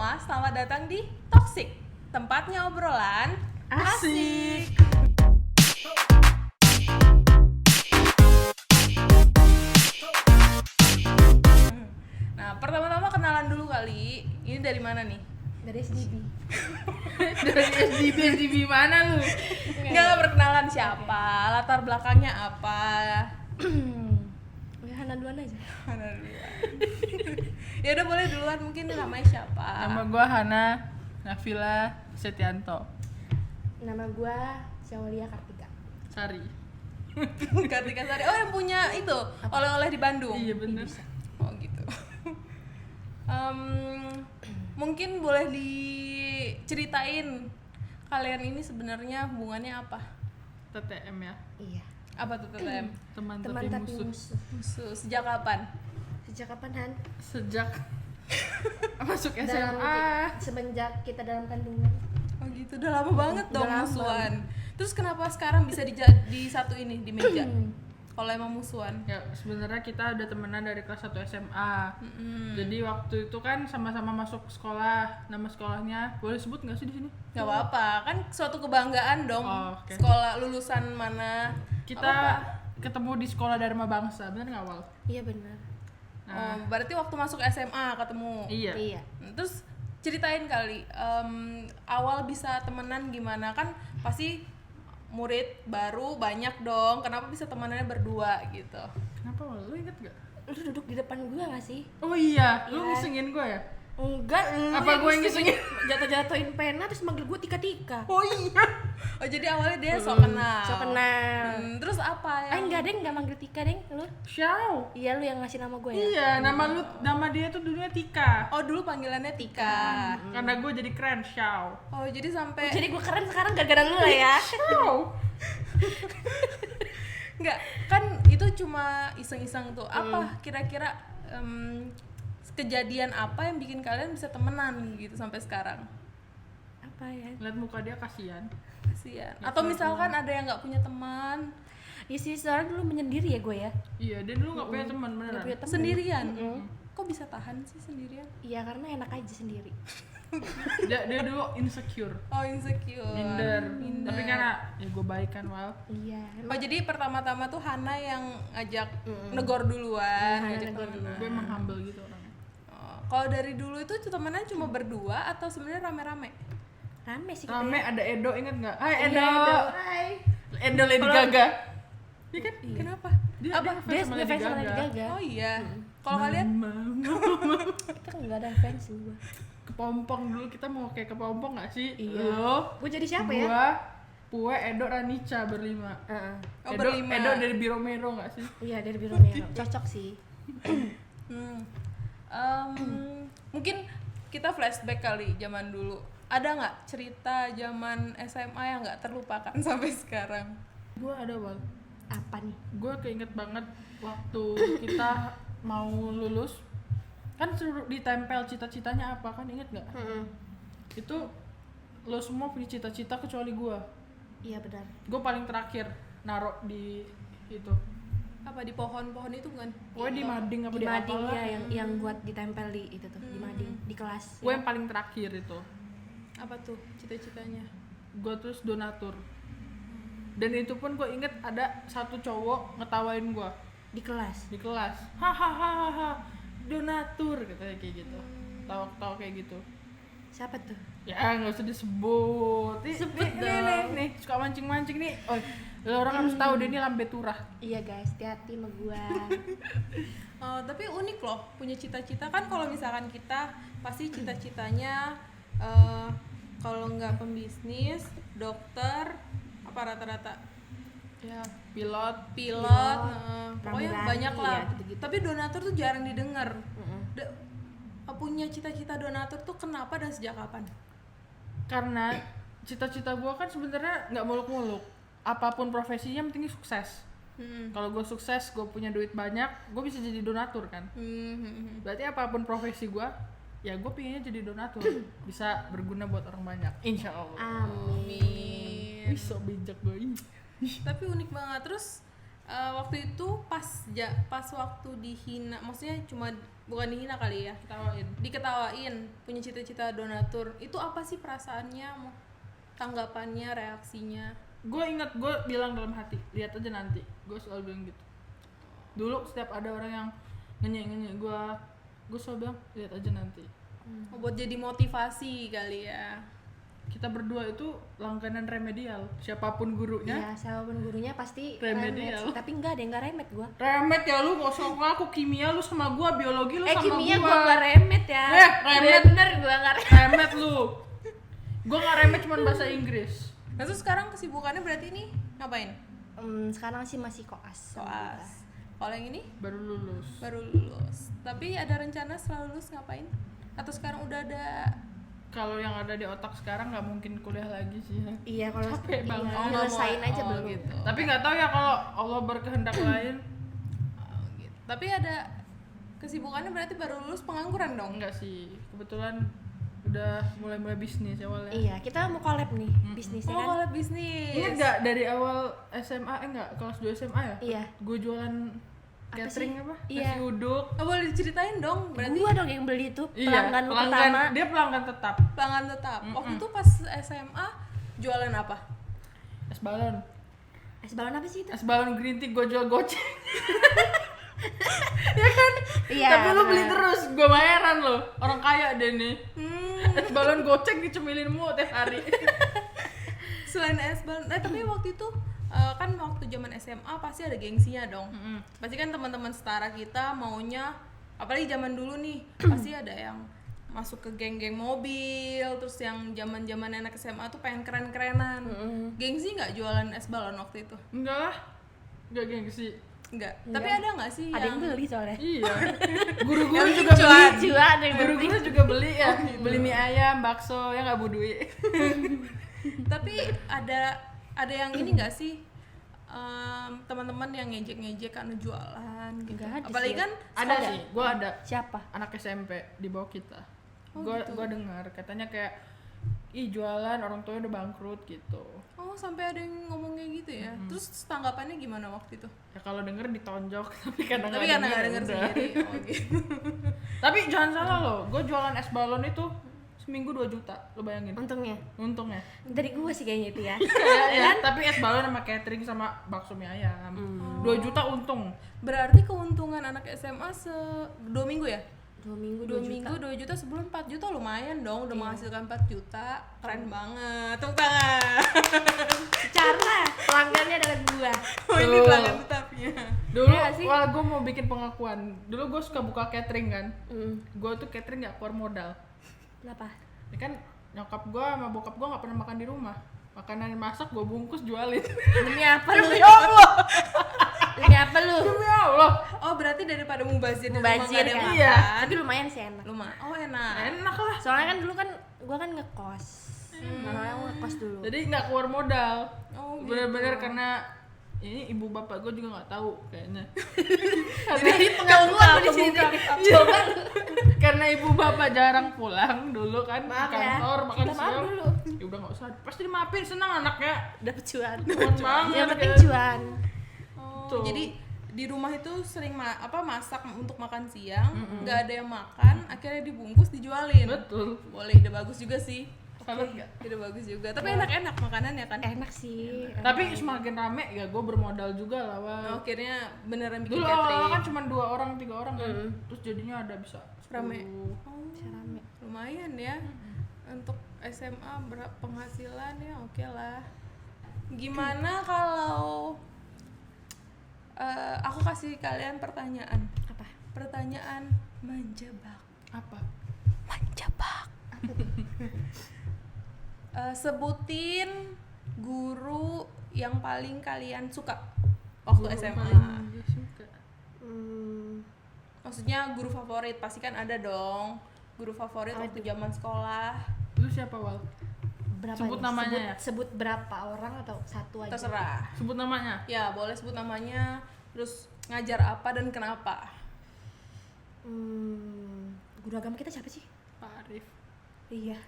semua, selamat datang di Toxic, tempatnya obrolan asik. Nah, pertama-tama kenalan dulu kali. Ini dari mana nih? Dari SDB. Dari SDB mana lu? Enggak perkenalan siapa, latar belakangnya apa. Ya Hana duluan aja. Mana duluan? Ya udah boleh duluan, mungkin namanya siapa? Nama gua Hana Nafila Setianto Nama gua Syaulia Kartika. Sari. Kartika Sari. Oh, yang punya itu oleh-oleh di Bandung. Iya bener. Oh gitu. Mungkin boleh diceritain kalian ini sebenarnya hubungannya apa? TTM ya. Iya. Apa tuh TTM? Teman Teman tapi tapi musuh. musuh. Musuh sejak kapan? Sejak kapan Han? Sejak masuk Dalam SMA. semenjak kita dalam kandungan. Oh gitu, udah lama banget Udah dong lama. musuhan. Terus kenapa sekarang bisa di satu ini di meja? Kalau emang musuhan. Ya sebenarnya kita udah temenan dari kelas 1 SMA. Jadi waktu itu kan sama-sama masuk sekolah. Nama sekolahnya boleh sebut nggak sih di sini? Gak apa-apa, kan suatu kebanggaan dong. Oh, oke. Sekolah lulusan mana? Kita ketemu di sekolah Dharma Bangsa, bener nggak Wal? Iya benar. Oh, berarti waktu masuk SMA ketemu. Iya. Iya. Terus ceritain kali awal bisa temenan gimana, kan pasti murid baru banyak dong, kenapa bisa temenannya berdua gitu? Kenapa Wal? Lu inget gak? Lu duduk di depan gua gak sih? Oh iya, lu Iya. ngisengin gue ya? Enggak, lu Apa yang gua yang ngisengin? Jatuh-jatuhin pena terus manggil gua Tika-Tika. Oh iya. Oh jadi awalnya dia sok kenal. So kenal. Terus apa ya? Enggak deng, enggak manggil Tika deng, lu. Xiao. Iya lu yang ngasih nama gue ya. Iya, nama dia tuh dulunya Tika. Oh dulu panggilannya Tika. Karena gue jadi keren, Xiao. Oh jadi sampai Jadi gue keren sekarang gara-gara lu lah ya. Xiao. Enggak, kan itu cuma iseng-iseng tuh. Apa kira-kira kejadian apa yang bikin kalian bisa temenan gitu sampai sekarang? Apa ya? Lihat muka dia kasihan. Kasian. Atau misalkan ada yang nggak punya teman, Ya sih soalnya dulu menyendiri ya gue ya. Iya, dia dulu nggak punya teman Nggak beneran. punya temen. sendirian. Kok bisa tahan sih sendirian? Iya karena enak aja sendiri. Dia dulu insecure, Oh insecure. minder. Minder. Tapi karena ya gue baik kan Wal. Iya. Oh jadi pertama-tama tuh Hana yang ngajak negor duluan, Hana ngajak negor temenan. Gue emang humble gitu orangnya. Oh, kalau dari dulu itu temenan cuma berdua atau sebenarnya rame-rame? Rame sih kita Rame ya. ada Edo, inget nggak? Hai Iya, Edo. Hai. Edo Lady Gaga. Iya kan? Kenapa? Dia Apa? Dia fans sama Lady Gaga. Oh iya. Kalau kalian? Kita kan enggak ada fans gue. Kepompong dulu, kita mau kayak kepompong nggak sih? Iya. Lo, Gue jadi siapa ya? gua, Pue, Edo, Ranica berlima. Heeh. Oh, Edo, berlima. Edo dari Biromero nggak sih? Iya dari Biro Nero. Cocok sih. Mungkin kita flashback kali zaman dulu. Ada nggak cerita zaman SMA yang nggak terlupakan sampai sekarang? Gua ada Wal. Apa nih? Gue keinget banget waktu kita mau lulus, kan suruh ditempel cita-citanya apa, kan inget nggak? Itu lo semua punya cita-cita kecuali gue. Iya benar. Gue paling terakhir naruh di itu. Apa di pohon-pohon itu bukan? Gue di mading apa Di di mading apalah. ya yang buat ditempel di itu tuh, di mading, di kelas. Gue yang paling terakhir itu. Apa tuh cita-citanya? Gue terus donatur. Dan itu pun gue inget ada satu cowok ngetawain gue Di kelas. di kelas. Hahaha, donatur katanya kayak gitu. Tawa-tawa kayak gitu. Siapa tuh? Ya nggak usah disebut. Sebut nih, dong. nih, suka mancing-mancing nih. Oh, lo orang harus tahu dia ini lambe turah. Iya guys, hati-hati sama gua. Oh, tapi unik loh punya cita-cita, kan kalau misalkan kita pasti cita-citanya kalau nggak pembisnis, dokter, apa rata-rata Ya, pilot. pilot, pokoknya pramugari, banyak lah. ya, gitu-gitu. Tapi donatur tuh jarang didengar. Punya cita-cita donatur tuh kenapa dan sejak kapan? Karena cita-cita gue kan sebenarnya nggak muluk-muluk. Apapun profesinya, yang penting sukses. Kalau gue sukses, gue punya duit banyak, gue bisa jadi donatur kan. Berarti apapun profesi gue, ya gue pinginnya jadi donatur, bisa berguna buat orang banyak. Insya Allah. Amin. Amin. Bisa bijak gue. Tapi unik banget. Terus Waktu itu pas waktu dihina, maksudnya bukan dihina kali ya, diketawain punya cita-cita donatur, itu apa sih perasaannya, tanggapannya, reaksinya? Gue ingat, gue bilang dalam hati, lihat aja nanti. Gue selalu bilang gitu. Dulu setiap ada orang yang ngenyek gue selalu bilang lihat aja nanti. Buat jadi motivasi kali ya. Kita berdua itu langganan remedial, siapapun gurunya. Iya, siapapun gurunya pasti Remedial. remet. Tapi enggak remet gua. Remet ya lu, nggak usah ngaku. Kimia lu sama gua, biologi lu sama Kimia gua. gua enggak remet ya. Remet. Bener gua enggak remet. Remet lu. Gua nggak remet, cuman bahasa Inggris. Nah, terus sekarang kesibukannya berarti ini ngapain? Sekarang sih masih koas. Kalau yang ini Baru lulus. Tapi ada rencana setelah lulus ngapain? Atau sekarang udah ada? Kalau yang ada di otak sekarang nggak mungkin kuliah lagi sih. Iya, kalau Capek banget. nyelesain aja belum. Gitu. Tapi nggak tahu ya kalau Allah berkehendak lain. Gitu. Tapi ada kesibukannya berarti baru lulus pengangguran dong? Enggak sih, kebetulan udah mulai bisnis awalnya. Iya, kita mau collab nih bisnisnya kan. Kalau bisnis. Ingat nggak dari awal SMA, kelas 2 SMA ya? Iya. Gue jualan Apa catering sih? apa? Iya. Nasi uduk. Boleh diceritain dong, berarti Gua dong yang beli itu pelanggan lu pelanggan, pertama. dia pelanggan tetap. pelanggan tetap. Waktu itu pas SMA jualan apa? Es balon. Es balon apa sih itu? Es balon green tea gue jual goceng. Iya. Tapi lu beli terus, gue bayaran lo. Orang kaya deh nih. Es balon goceng dicemilin mulu tiap hari. Selain es balon, tapi waktu itu kan waktu zaman SMA pasti ada gengsinya dong. Pasti kan teman-teman setara kita maunya, apalagi zaman dulu nih, pasti ada yang masuk ke geng-geng mobil, terus yang zaman-zaman anak SMA tuh pengen keren-kerenan. Gengsi nggak jualan es balon waktu itu? Enggak lah, enggak gengsi. Enggak. Tapi ada nggak sih Ada yang beli soalnya. Iya. Guru-guru Yang juga beli. Cuan yang Guru-guru juga beli ya. Beli mie ayam, bakso, ya nggak budui. Tapi ada yang ini nggak sih, teman-teman yang ngejek-ngejek karena jualan gitu? Nggak ada Apalagi sih. kan Ada sih, gue ada. Siapa? Anak SMP di bawah kita. Oh, Gue gitu. dengar katanya kayak jualan orang tuanya udah bangkrut gitu. oh sampai ada yang ngomong kayak gitu ya. Terus tanggapannya gimana waktu itu? Ya kalau denger ditonjok, tapi karena Tapi karena nggak denger sendiri. Oh gitu. Tapi jangan salah loh, gue jualan es balon itu seminggu 2 juta, lo bayangin. Untungnya. Dari gua sih kayaknya itu ya. Ya, tapi es balon sama catering sama bakso mie ayam. 2 juta untung. Berarti keuntungan anak SMA 2 minggu ya? 2 minggu 2 2 minggu 2 juta, sebulan 4 juta, lumayan dong, udah menghasilkan 4 juta. Keren banget. Tepuk tangan. Karena pelanggannya adalah gua. Oh, ini Tuh. pelanggan tetapnya. Dulu, Iya sih. wah gue mau bikin pengakuan. Dulu gue suka buka catering kan. Gue tuh catering gak keluar modal. Kenapa? Ya kan nyokap gue sama bokap gue gak pernah makan di rumah. Makanan yang masak gue bungkus jualin. Demi apa lu? Ya Allah, Demi apa lu? demi Allah. Oh, berarti daripada mubazir di rumah Mubazir nggak ada yang kan? Iya. makan. Tapi lumayan sih enak. Oh, enak. Enak lah. Soalnya kan dulu kan gua kan ngekos. Soalnya gua ngekos dulu. Jadi nggak keluar modal. Oh, gitu. Bener-bener karena ini ibu bapak gue juga nggak tahu kayaknya. Jadi pengakuan lu di sini. Coba. Karena ibu bapak jarang pulang dulu kan Maaf di ya. kantor makan Kita maaf siang. dulu. Ya udah nggak usah. Pasti dimaafin, senang anaknya. Dapat cuan. Senang banget. Yang penting kan. cuan. Oh, Tuh. jadi di rumah itu sering masak untuk makan siang, nggak ada yang makan, akhirnya dibungkus dijualin. Betul. Boleh, ide bagus juga sih. Salut nggak? Ide bagus juga. Tapi enak-enak makanannya kan. Enak sih. Tapi semakin rame ya gue bermodal juga lah. Wah. Oh, akhirnya beneran bikin Dulu catering. awal-awal kan cuma 2 orang 3 orang kan. Terus jadinya ada bisa 10. Rame. Oh, Bisa rame. lumayan ya. Untuk SMA penghasilan ya oke lah. Gimana kalau aku kasih kalian pertanyaan. Apa? Pertanyaan menjebak. Apa? Menjebak. Sebutin guru yang paling kalian suka waktu Guru SMA. paling gue suka. Maksudnya guru favorit pasti kan ada dong. Guru favorit waktu zaman sekolah. Lu siapa, Wal? Berapa Sebut nih? namanya ya? Sebut berapa orang atau satu aja? Terserah. Sebut namanya. Ya, boleh sebut namanya, terus ngajar apa dan kenapa. Guru agama kita siapa sih? Pak Arif. Iya.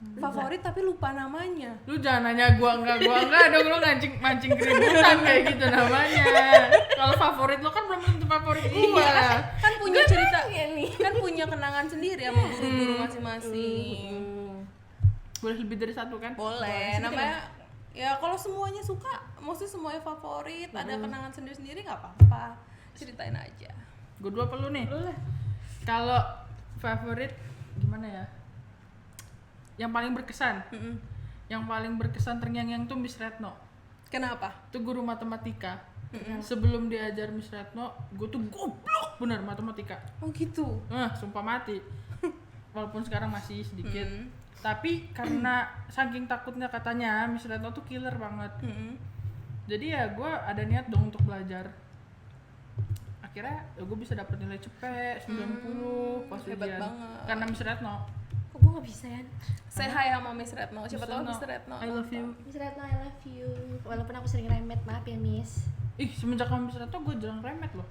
favorit tapi lupa namanya. Lu jangan nanya gua enggak dong, lu mancing keributan kayak gitu namanya. Kalau favorit lu kan belum tentu favorit gua. Kan punya cerita, ya nih. kan punya kenangan sendiri sama guru-guru masing-masing. Boleh lebih dari satu kan? Boleh, namanya ya kalau semuanya suka, maksudnya semuanya favorit, ada kenangan sendiri-sendiri nggak apa-apa, ceritain aja. Gua dua perlu nih. Lu lah. Kalau favorit gimana ya? Yang paling berkesan. Yang paling berkesan terngiang-ngiang tuh Miss Retno. Kenapa? Itu guru matematika. Sebelum diajar Miss Retno, gue tuh goblok bener matematika. Oh gitu. Sumpah mati. Walaupun sekarang masih sedikit. Tapi karena saking takutnya katanya Miss Retno tuh killer banget. Jadi ya gue ada niat dong untuk belajar. Akhirnya gue bisa dapet nilai cepet 90 pas Hebat ujian. banget. Karena Miss Retno. Kok gue nggak bisa ya? Say hi sama Miss Retno. Siapa tahu Miss Retno, Retno. I love you. Miss Retno, I love you. Walaupun aku sering remet, maaf ya Miss. Ih, semenjak sama Miss Retno gue jarang remet loh.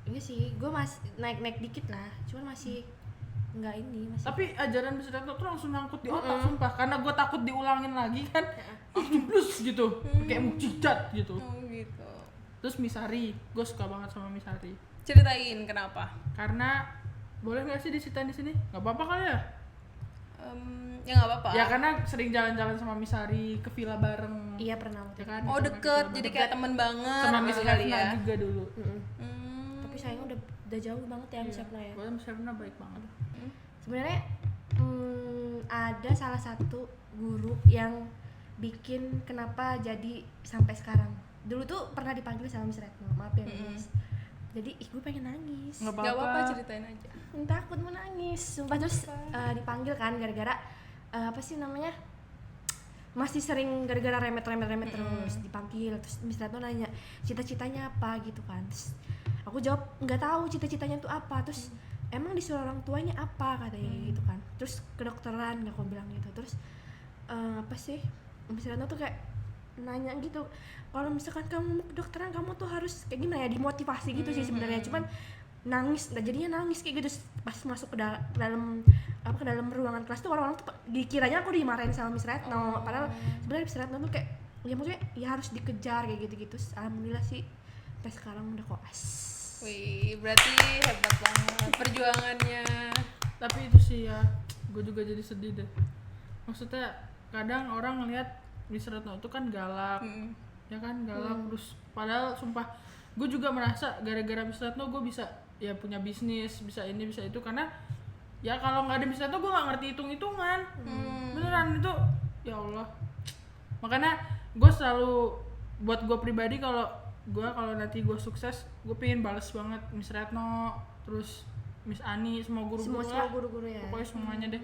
Iya sih, gue masih naik dikit lah. Cuman masih nggak ini masih. Tapi ajaran Miss Retno tuh langsung nyangkut di otak sumpah. Karena gue takut diulangin lagi kan. Langsung plus gitu. Kayak mukjizat gitu. Oh gitu. Terus Miss Hari, gue suka banget sama Miss Hari. Ceritain kenapa? Karena boleh nggak sih diceritain di sini? Nggak apa-apa kali ya? Ya nggak apa-apa. Ya karena sering jalan-jalan sama Miss Hari ke villa bareng. Iya pernah. Ya kan? Oh Sama deket, ke jadi villa kayak temen banget. bareng. sama Miss kali Retno ya. juga dulu. Tapi sayangnya udah jauh banget ya Miss Retno ya. Gue Miss Retno baik banget. Sebenarnya ada salah satu guru yang bikin kenapa jadi sampai sekarang. Dulu tuh pernah dipanggil sama Miss Retno, maaf ya Miss. Jadi gue pengen nangis. Nggak Gak apa-apa, ceritain aja. Takut mau nangis. Sumpah terus dipanggil kan gara-gara apa sih namanya? Masih sering gara-gara remet terus dipanggil. Terus Miss Retno nanya cita-citanya apa gitu kan. Terus aku jawab nggak tahu cita-citanya tuh apa. Terus emang disuruh orang tuanya apa katanya gitu kan. Terus kedokteran nggak, aku bilang gitu. Terus apa sih Miss Retno tuh kayak nanya gitu, kalau misalkan kamu mau kedokteran kamu tuh harus kayak gimana ya, dimotivasi gitu sih sebenarnya. Cuman nangis, jadinya nangis kayak gitu pas masuk ke dalam ruangan kelas tuh orang-orang tuh dikiranya aku dimarahin sama Miss Retno. Padahal sebenarnya Miss Retno tuh kayak ya maksudnya ya harus dikejar kayak gitu-gitu. Alhamdulillah sih sampai sekarang udah koas. Wih, berarti hebat banget perjuangannya. Tapi itu sih ya, gue juga jadi sedih deh. Maksudnya kadang orang ngelihat Miss Retno itu kan galak, ya kan galak terus. Padahal sumpah, gue juga merasa gara-gara Miss Retno gue bisa ya punya bisnis, bisa ini bisa itu. Karena ya kalau nggak ada Miss Retno gue nggak ngerti hitung-hitungan. Beneran itu, ya Allah. Makanya gue selalu buat gue pribadi kalau nanti gue sukses, gue pengen bales banget Miss Retno, terus Miss Ani, semua guru-guru Semua lah. guru-guru ya. Pokoknya semuanya deh.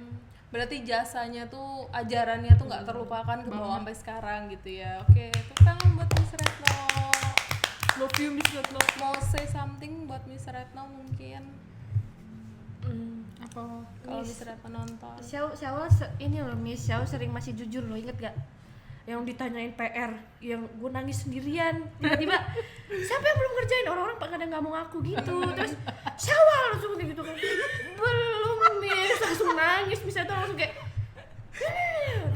Berarti jasanya tuh, ajarannya tuh nggak terlupakan ke bawah sampai sekarang gitu ya. Oke, tepuk tangan buat Miss Retno. Love you Miss Retno. Mau say something buat Miss Retno mungkin? Apa? Kalau Miss Retno nonton. Syawal ini loh Miss, Syawal sering masih jujur loh, inget gak? Yang ditanyain PR, yang gue nangis sendirian, tiba-tiba siapa yang belum ngerjain, orang-orang kadang nggak mau ngaku gitu. Terus Syawal langsung kayak gitu kan, belum Miss, langsung nangis. Miss itu langsung kayak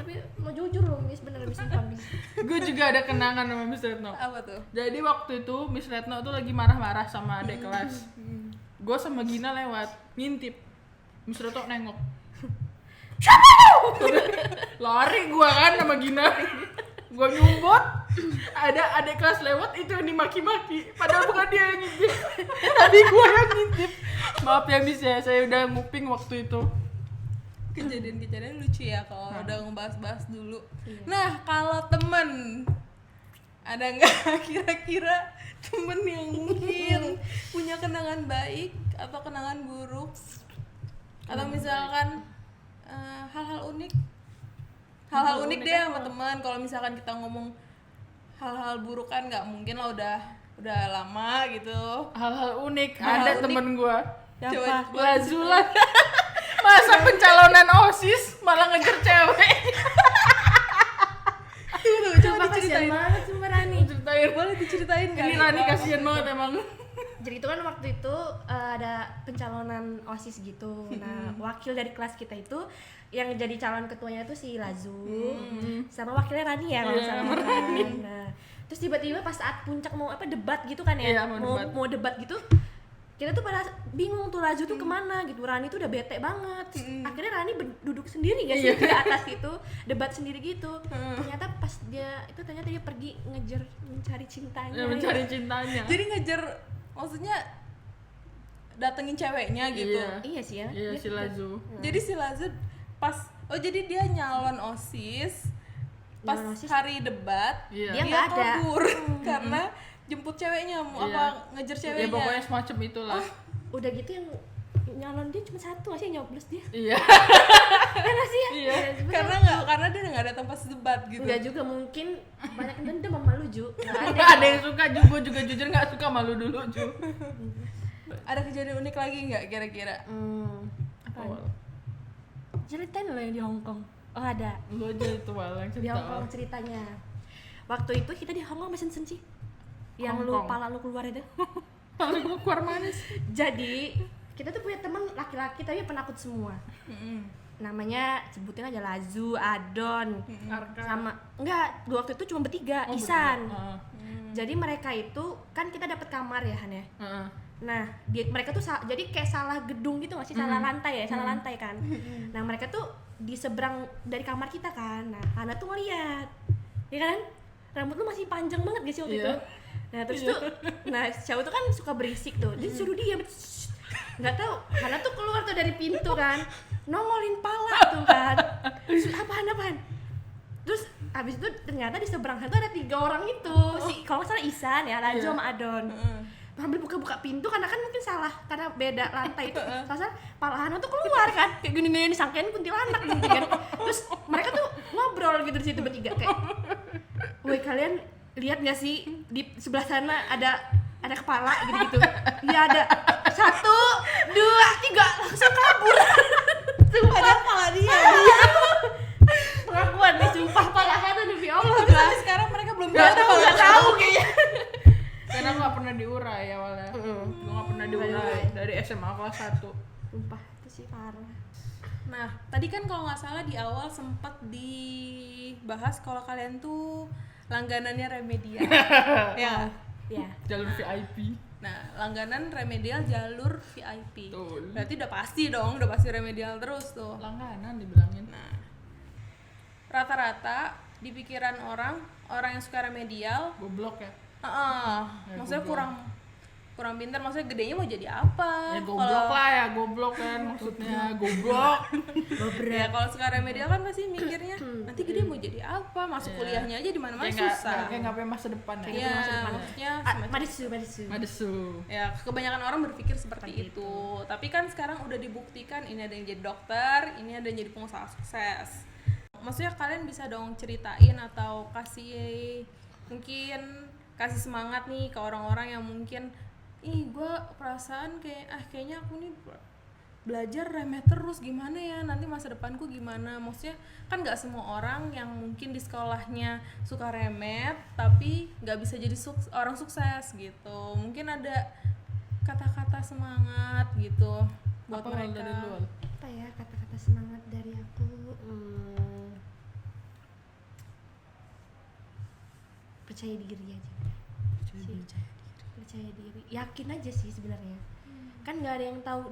tapi mau jujur loh Miss, bener Miss, sumpah Miss. Gue juga ada kenangan sama Miss Retno. Apa tuh? Jadi waktu itu Miss Retno tuh lagi marah-marah sama adik kelas. Gue sama Gina lewat, ngintip. Miss Retno nengok. Lari gue kan sama Gina. Gue nyumbut. Ada adik kelas lewat, itu yang dimaki-maki. Padahal bukan dia yang ngintip. Tadi gue yang ngintip. Maaf ya Miss ya, saya udah nguping waktu itu. Kejadian-kejadian lucu ya kalau udah ngebahas-bahas dulu. Nah, kalau temen, ada nggak kira-kira temen yang mungkin punya kenangan baik atau kenangan buruk, atau misalkan hal-hal unik deh sama teman. Kalau misalkan kita ngomong hal-hal buruk kan nggak mungkin lah, udah lama gitu. Hal-hal unik, Hal-hal ada unik. temen gue. Coba Lazulan. Masa pencalonan OSIS malah ngejar cewek. coba Kasian diceritain. banget sumpah Rani. Ceritain. Boleh diceritain Ini kali? Rani kasihan banget emang. Jadi itu kan waktu itu ada pencalonan OSIS gitu. Nah, wakil dari kelas kita itu yang jadi calon ketuanya itu si Lazu, sama wakilnya Rani ya kalau nggak salah. Nah, terus tiba-tiba pas saat puncak mau debat gitu kan ya, Iya, mau debat gitu, kita tuh pada bingung tuh Lazu tuh kemana gitu. Rani tuh udah bete banget. Akhirnya Rani duduk sendiri gak sih di atas itu, debat sendiri gitu. Ternyata pas dia pergi mencari cintanya. Ya, mencari cintanya. Jadi ngejar, maksudnya datengin ceweknya gitu. Iya sih ya. Iya, si Lazu. Jadi si Lazu jadi dia nyalon OSIS pas Nyalon OSIS. hari debat. Iya. Dia nggak ada. kabur karena jemput ceweknya, ngejar Ya ceweknya. pokoknya semacam itulah. Udah gitu yang nyalon dia cuma satu aja yang nyoblos dia. Iya. Enggak sih ya? Iya. Karena dia nggak datang pas debat gitu. Enggak juga, mungkin banyak yang dendam sama lu Ju. Nggak Ada yang suka juga, gue juga jujur nggak suka malu dulu Ju. Ada kejadian unik lagi nggak kira-kira? Oh, Ceritain lo yang di Hongkong. Oh ada. lu aja itu Wal yang Di cerita. Hongkong ceritanya. Waktu itu kita di Hongkong mesin senci. Yang lu Hongkong. pala lu keluar itu. Paling gue keluar manis. Jadi kita tuh punya teman laki-laki tapi penakut semua. Namanya sebutin aja Lazu, Adon, Arka. sama enggak, waktu itu cuma bertiga, Oh, Isan. berdua. Jadi mereka itu kan kita dapat kamar ya Han ya. Heeh. Nah, mereka tuh jadi kayak salah gedung gitu nggak sih, salah lantai ya, salah lantai kan. Nah, mereka tuh di seberang dari kamar kita kan. Nah, Hana tuh ngeliat, ya kan, rambut lu masih panjang banget gak sih waktu Iya. itu. Nah, terus tuh, nah cowok tuh kan suka berisik tuh, dia suruh diam. Nggak tahu, Hana tuh keluar tuh dari pintu kan, nongolin pala tuh kan. Terus apaan? Terus abis itu ternyata di seberang sana tuh ada 3 orang itu, si kalau nggak salah Isan ya, Lajo sama Adon. Sambil buka pintu karena kan mungkin salah karena beda lantai itu. Salah pala Hana tuh keluar kan, kayak gini disangkain kuntilanak gitu kan. Terus mereka tuh ngobrol gitu di situ bertiga kayak, "Woi, kalian lihat nggak sih di sebelah sana ada kepala gitu-gitu?" "Iya ada." 1, 2, 3 langsung kabur. Padahal kepala dia. Pengakuan nih, sumpah pala Hana demi Allah. Tapi sampai sekarang mereka belum Nggak tahu kayaknya. Karena gue gak pernah diurai awalnya. Gue gak pernah diurai dari SMA kelas 1. Sumpah itu sih parah. Nah, tadi kan kalau nggak salah di awal sempat dibahas kalau kalian tuh langganannya Remedial. Ya. Ya. Jalur VIP. Nah, langganan Remedial jalur VIP. Betul. Berarti udah pasti Remedial terus tuh. Langganan dibilangin. Nah, rata-rata di pikiran orang yang suka Remedial, Goblok ya. maksudnya goblok. kurang pintar, maksudnya gedenya mau jadi apa? Ya goblok lah ya, goblok kan maksudnya. Goblok. Ya kalau suka Remedial kan pasti mikirnya nanti gede mau jadi apa? Masuk kuliahnya aja di mana-mana susah. Kayak nggak punya masa depan ya. Iya, masa depan. maksudnya Madisu. Madesu. ya kebanyakan orang berpikir seperti itu. Tapi kan sekarang udah dibuktikan ini ada yang jadi dokter, ini ada yang jadi pengusaha sukses. Maksudnya kalian bisa dong ceritain atau kasih semangat nih ke orang-orang yang mungkin gue perasaan kayaknya aku nih belajar remet terus, gimana ya nanti masa depanku gimana. Maksudnya kan nggak semua orang yang mungkin di sekolahnya suka remet tapi nggak bisa jadi orang sukses gitu. Mungkin ada kata-kata semangat gitu buat Apa mereka. dari lu? Apa ya kata-kata semangat dari aku? Percaya diri aja. Percaya diri. Yakin aja sih sebenarnya. Kan nggak ada yang tahu.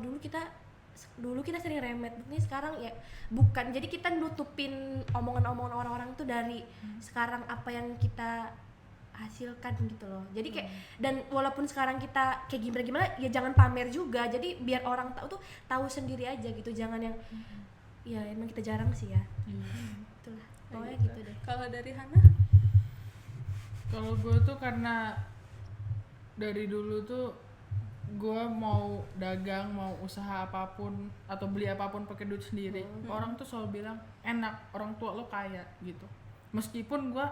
Dulu kita sering remet. Ini sekarang ya bukan. Jadi kita nutupin omongan-omongan orang-orang tuh dari sekarang apa yang kita hasilkan gitu loh. Jadi kayak dan walaupun sekarang kita kayak gimana ya jangan pamer juga. Jadi biar orang tahu sendiri aja gitu. Jangan yang ya emang kita jarang sih ya. Itulah. Pokoknya gitu deh. Kalau dari Hana? Kalau gue tuh karena dari dulu tuh gue mau dagang, mau usaha apapun atau beli apapun pakai duit sendiri. Orang tuh selalu bilang enak, orang tua lo kaya gitu. Meskipun gue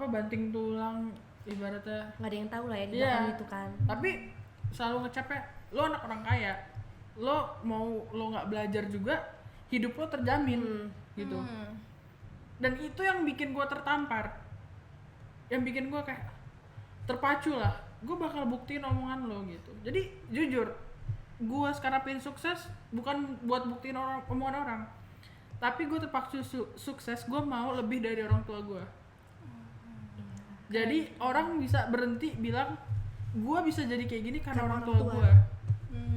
banting tulang ibaratnya. Nggak ada yang tahu lah ya di Iya. belakang itu kan. Tapi selalu ngecapnya lo anak orang kaya. Lo nggak belajar juga hidup lo terjamin gitu. Dan itu yang bikin gue tertampar. Yang bikin gue kayak terpacu lah, gue bakal buktiin omongan lo gitu. Jadi jujur, gue sekarang pengen sukses bukan buat buktiin omongan orang, tapi gue terpaksa sukses, gue mau lebih dari orang tua gue. Jadi orang bisa berhenti bilang gue bisa jadi kayak gini karena orang tua gue.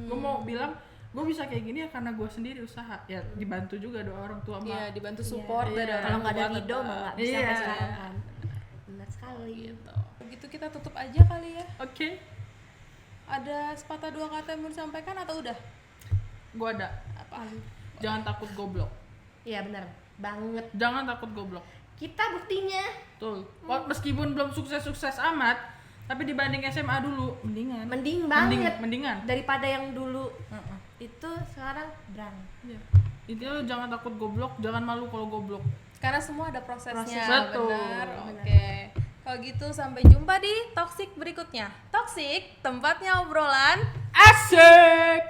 Gue mau bilang gue bisa kayak gini ya karena gue sendiri usaha, ya dibantu juga doa orang tua. Iya, dibantu support dari orang Kalau nggak ada tua Rido tetap. mah nggak bisa Iya. kayak sekarang kan. Benar sekali. Gitu. Begitu kita tutup aja kali ya. Oke. Ada sepatah dua kata yang mau disampaikan atau udah? Gue ada. Apa? Jangan takut goblok. Iya benar banget. Jangan takut goblok. Kita buktinya. Tuh. Meskipun belum sukses-sukses amat, tapi dibanding SMA dulu mendingan. Mending banget Mendingan. daripada yang dulu. Itu sekarang brand. Iya. Intinya lu jangan takut goblok, jangan malu kalau goblok. Karena semua ada prosesnya. Betul. Benar. Oke. Kalau gitu sampai jumpa di Toxic berikutnya. Toxic, tempatnya obrolan Asik.